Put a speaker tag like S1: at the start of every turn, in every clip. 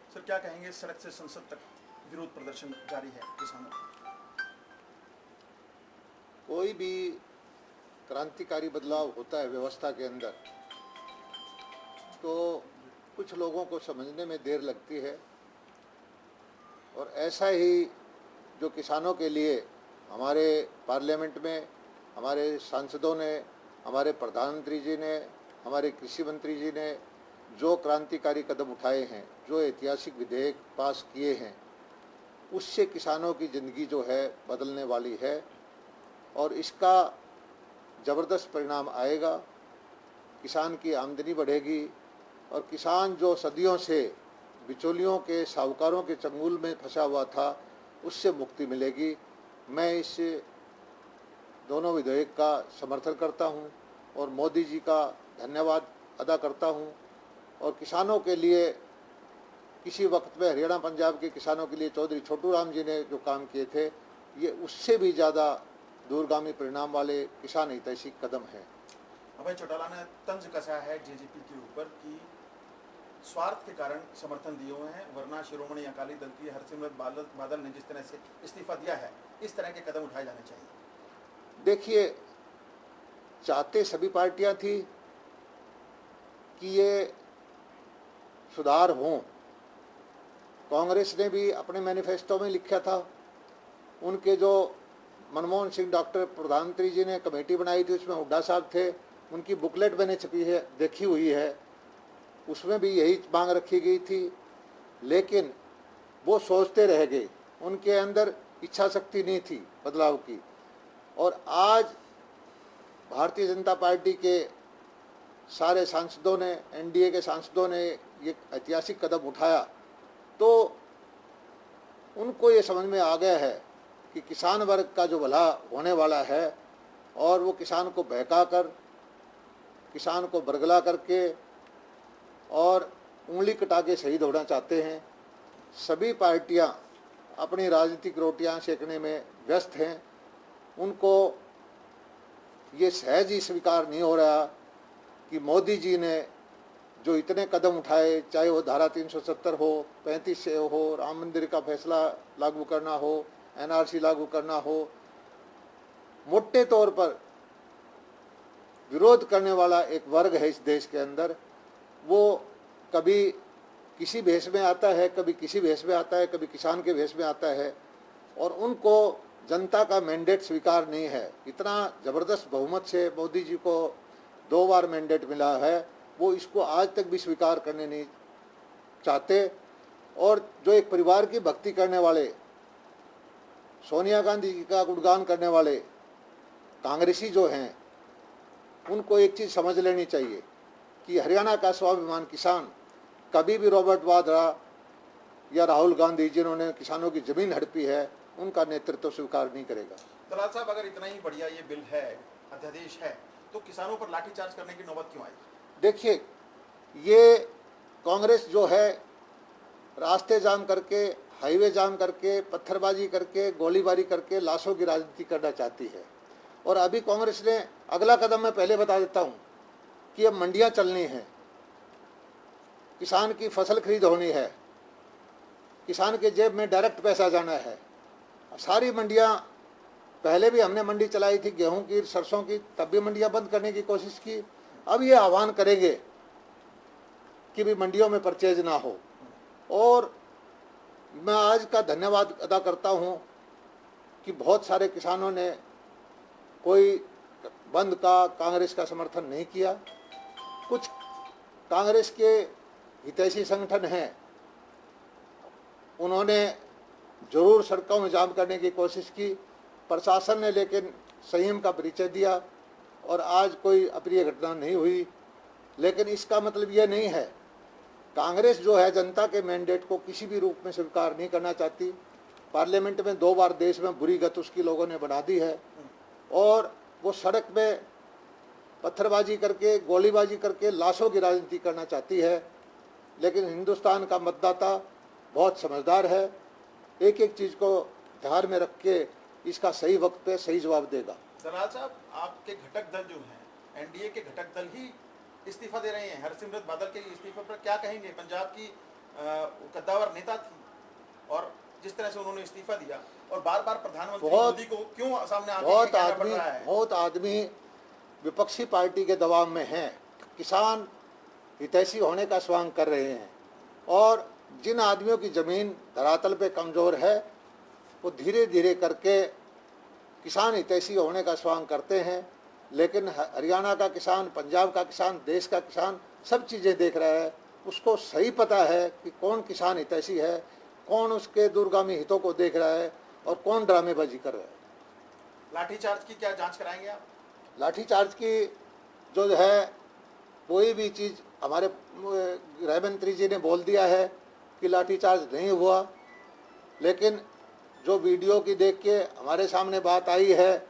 S1: Sir क्या कहेंगे, सड़क से संसद तक विरोध प्रदर्शन जारी है किसानों का?
S2: कोई भी क्रांतिकारी बदलाव होता है व्यवस्था के अंदर तो कुछ लोगों को समझने में देर लगती है, और ऐसा ही जो किसानों के लिए हमारे पार्लियामेंट में हमारे सांसदों ने, हमारे प्रधानमंत्री जी ने, हमारे कृषि मंत्री जी ने जो क्रांतिकारी कदम उठाए हैं, जो ऐतिहासिक विधेयक पास किए हैं, उससे किसानों की ज़िंदगी जो है बदलने वाली है और इसका ज़बरदस्त परिणाम आएगा। किसान की आमदनी बढ़ेगी और किसान जो सदियों से बिचौलियों के, साहूकारों के चंगुल में फंसा हुआ था, उससे मुक्ति मिलेगी। मैं इस दोनों विधेयक का समर्थन करता हूं और मोदी जी का धन्यवाद अदा करता हूं। और किसानों के लिए किसी वक्त में हरियाणा पंजाब के किसानों के लिए चौधरी छोटू राम जी ने जो काम किए थे, ये उससे भी ज़्यादा दूरगामी परिणाम वाले किसान हितैषी कदम है।
S1: अभय चौटाला ने तंज कसा है जेजेपी के ऊपर कि स्वार्थ के कारण समर्थन दिए हुए हैं, वरना शिरोमणि अकाली दल की हरसिमरत बादल ने जिस तरह से इस्तीफा दिया है, इस तरह के कदम उठाए जाने चाहिए।
S2: देखिए, चाहते सभी पार्टियां थी कि ये सुधार हों। कांग्रेस ने भी अपने मैनिफेस्टो में लिखा था, उनके जो मनमोहन सिंह डॉक्टर प्रधानमंत्री जी ने कमेटी बनाई थी, उसमें हुड्डा साहब थे, उनकी बुकलेट मैंने छपी है, देखी हुई है, उसमें भी यही मांग रखी गई थी। लेकिन वो सोचते रह गए, उनके अंदर इच्छा शक्ति नहीं थी बदलाव की। और आज भारतीय जनता पार्टी के सारे सांसदों ने, एनडीए के सांसदों ने ये ऐतिहासिक कदम उठाया, तो उनको ये समझ में आ गया है कि किसान वर्ग का जो भला होने वाला है, और वो किसान को बहका कर, किसान को बरगला करके और उंगली कटा के शहीद होना चाहते हैं। सभी पार्टियां अपनी राजनीतिक रोटियां सेकने में व्यस्त हैं। उनको ये सहज ही स्वीकार नहीं हो रहा कि मोदी जी ने जो इतने कदम उठाए, चाहे वो धारा 370 हो, 35 से हो, राम मंदिर का फैसला लागू करना हो, एनआरसी लागू करना हो, मोटे तौर पर विरोध करने वाला एक वर्ग है इस देश के अंदर। वो कभी किसी भेष में आता है, कभी किसी भेष में आता है, कभी किसान के भेष में आता है, और उनको जनता का मैंडेट स्वीकार नहीं है। इतना ज़बरदस्त बहुमत से मोदी जी को 2 बार मैंडेट मिला है, वो इसको आज तक भी स्वीकार करने नहीं चाहते। और जो एक परिवार की भक्ति करने वाले, सोनिया गांधी जी का गुणगान करने वाले कांग्रेसी जो हैं, उनको एक चीज़ समझ लेनी चाहिए कि हरियाणा का स्वाभिमान किसान कभी भी रॉबर्ट वाड्रा या राहुल गांधी, जिन्होंने किसानों की ज़मीन हड़पी है, उनका नेतृत्व स्वीकार नहीं करेगा।
S1: दलाल साहब, अगर इतना ही बढ़िया ये बिल है, अध्यादेश है, तो किसानों पर लाठीचार्ज करने की नौबत क्यों आई?
S2: देखिए, ये कांग्रेस जो है रास्ते जाम करके, हाईवे जाम करके, पत्थरबाजी करके, गोलीबारी करके लाशों की राजनीति करना चाहती है। और अभी कांग्रेस ने अगला कदम, मैं पहले बता देता हूँ, कि अब मंडियाँ चलनी हैं, किसान की फसल खरीद होनी है, किसान के जेब में डायरेक्ट पैसा जाना है। सारी मंडियाँ, पहले भी हमने मंडी चलाई थी गेहूं की, सरसों की, तब भी मंडियाँ बंद करने की कोशिश की। अब ये आह्वान करेंगे कि भी मंडियों में परचेज ना हो। और मैं आज का धन्यवाद अदा करता हूं कि बहुत सारे किसानों ने कोई बंद का, कांग्रेस का समर्थन नहीं किया। कुछ कांग्रेस के हितैषी संगठन हैं, उन्होंने ज़रूर सड़कों में जाम करने की कोशिश की। प्रशासन ने लेकिन संयम का परिचय दिया और आज कोई अप्रिय घटना नहीं हुई। लेकिन इसका मतलब यह नहीं है, कांग्रेस जो है जनता के मैंडेट को किसी भी रूप में स्वीकार नहीं करना चाहती। पार्लियामेंट में 2 बार देश में बुरी गत उसकी लोगों ने बना दी है, और वो सड़क में पत्थरबाजी करके, गोलीबाजी करके लाशों की राजनीति करना चाहती है। लेकिन हिंदुस्तान का मतदाता बहुत समझदार है, एक एक चीज़ को ध्यान में रख के इसका सही वक्त पे सही जवाब देगा।
S1: दलाल साहब, आपके घटक दल जो हैं, एनडीए के घटक दल ही इस्तीफा दे रहे हैं। हरसिमरत बादल के इस्तीफे पर क्या कहेंगे? पंजाब की कद्दावर नेता थी, और जिस तरह से उन्होंने इस्तीफा दिया और बार बार प्रधानमंत्री
S2: बहुत-
S1: मोदी को क्यों सामने आके
S2: बहुत
S1: कहना पड़ रहा है?
S2: बहुत आदमी विपक्षी पार्टी के दबाव में हैं, किसान हितैषी होने का स्वांग कर रहे हैं, और जिन आदमियों की ज़मीन धरातल पे कमज़ोर है वो धीरे धीरे करके किसान हितैषी होने का स्वांग करते हैं। लेकिन हरियाणा का किसान, पंजाब का किसान, देश का किसान सब चीज़ें देख रहा है, उसको सही पता है कि कौन किसान हितैषी है, कौन उसके दूरगामी हितों को देख रहा है और कौन ड्रामेबाजी कर रहा है।
S1: लाठीचार्ज की क्या जांच कराएंगे आप?
S2: लाठीचार्ज की जो है कोई भी चीज़, हमारे गृह मंत्री जी ने बोल दिया है कि लाठीचार्ज नहीं हुआ, लेकिन जो वीडियो की देख के हमारे सामने बात आई है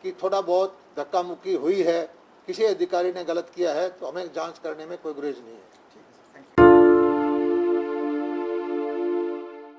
S2: कि थोड़ा बहुत धक्का मुक्की हुई है, किसी अधिकारी ने गलत किया है, तो हमें जांच करने में कोई गुरेज नहीं है।